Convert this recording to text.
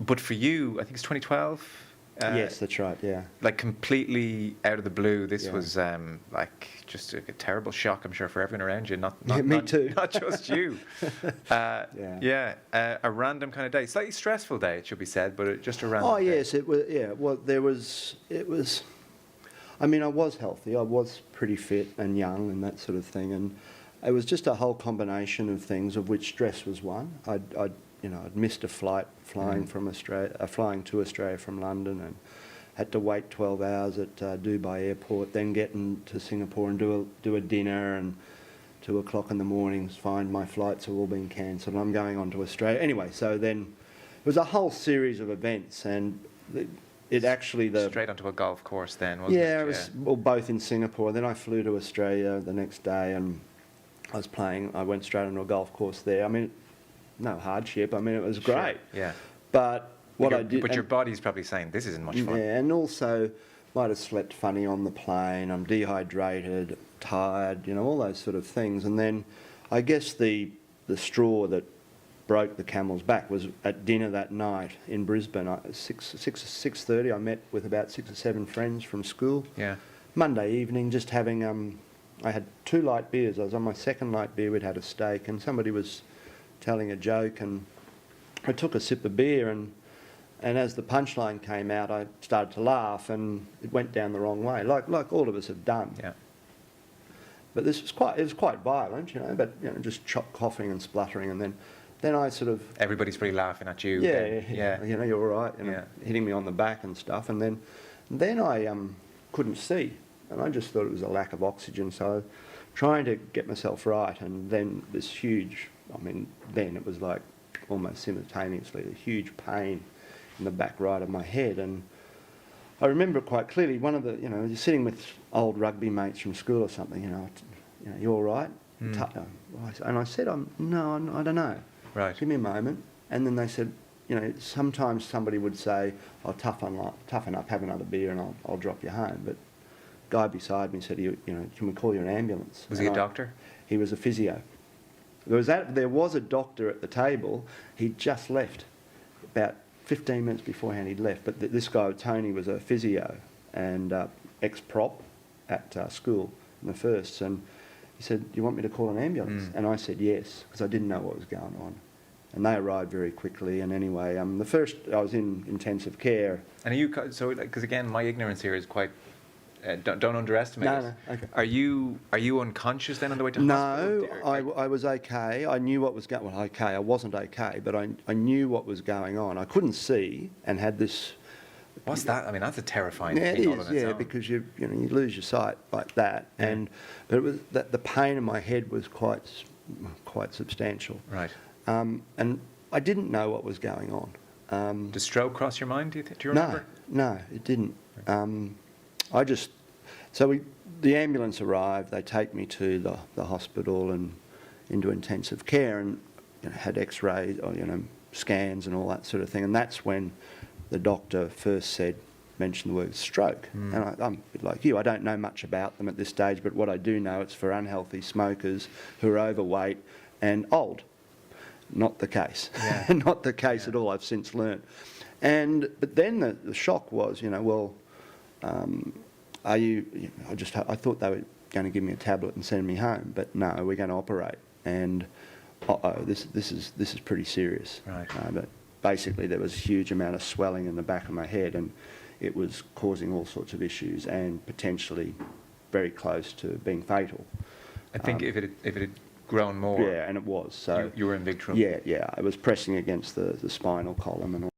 But for you, I think it's 2012. Yes, that's right. Yeah. Like completely out of the blue, this Yeah. was like just a terrible shock, I'm sure, for everyone around you. Not me too. Not just you. Yeah. A random kind of day, slightly stressful day, it should be said, but just a random. Oh day. yes, it was. Yeah. Well, it was. I mean, I was healthy. I was pretty fit and young and that sort of thing, and it was just a whole combination of things, of which stress was one. I'd missed a flight flying to Australia from London, and had to wait 12 hours at Dubai airport, then get into Singapore and do a dinner, and 2 o'clock in the morning find my flights have all been cancelled and I'm going on to Australia. Anyway, so then it was a whole series of events, and it actually straight onto a golf course then, wasn't it? Yeah, it was well, both in Singapore. Then I flew to Australia the next day, and I went straight onto a golf course there. I mean, no hardship. I mean, it was great. Sure. Yeah. But what I did... But your body's probably saying, this isn't much fun. Yeah, and also might have slept funny on the plane. I'm dehydrated, tired, all those sort of things. And then I guess the straw that broke the camel's back was at dinner that night in Brisbane. 6:30, I met with about 6 or 7 friends from school. Yeah. Monday evening, just having... I had 2 light beers. I was on my second light beer. We'd had a steak, and somebody was telling a joke, and I took a sip of beer, and as the punchline came out, I started to laugh, and it went down the wrong way, like all of us have done. Yeah. But it was quite violent, but just coughing and spluttering, and then I sort of... Everybody's pretty laughing at you. Yeah. You're all right, hitting me on the back and stuff, and then I couldn't see, and I just thought it was a lack of oxygen, so trying to get myself right, and then this huge, then it was like almost simultaneously a huge pain in the back right of my head. And I remember quite clearly one of the, you're sitting with old rugby mates from school or something, you all right? And I said, no, I don't know. Right. Give me a moment. And then they said, sometimes somebody would say, "Oh, toughen up, have another beer, and I'll drop you home." But the guy beside me said, "Can we call you an ambulance?" Was he a doctor? He was a physio. There was a doctor at the table. He'd just left. About 15 minutes beforehand, he'd left. But this guy, Tony, was a physio and ex-prop at school in the firsts. And he said, "Do you want me to call an ambulance?" And I said yes, because I didn't know what was going on. And they arrived very quickly. And anyway, the first, I was in intensive care. And are you, because again, my ignorance here is quite, don't underestimate it. No, okay. Are you unconscious then on the way to hospital? No, I was okay. I knew what was going on. Well, okay, I wasn't okay, but I knew what was going on. I couldn't see and had this... What's that? I mean, that's a terrifying thing. It is, all on its own. because you lose your sight like that. Yeah. But it was that the pain in my head was quite substantial. Right. And I didn't know what was going on. Did stroke cross your mind, do you remember? No, it didn't. The ambulance arrived, they take me to the hospital and into intensive care, and had x-rays or scans and all that sort of thing, and that's when the doctor first mentioned the word stroke. And I'm a bit like you, I don't know much about them at this stage, but what I do know, it's for unhealthy smokers who are overweight and old. Not the case. Yeah. Not the case at all, I've since learnt. But then the shock was, I thought they were going to give me a tablet and send me home, but no, we're going to operate, and this is pretty serious. Right. But basically there was a huge amount of swelling in the back of my head, and it was causing all sorts of issues and potentially very close to being fatal. I think if it had grown more... Yeah, and it was. So you were in big trouble. Yeah, it was pressing against the spinal column and all.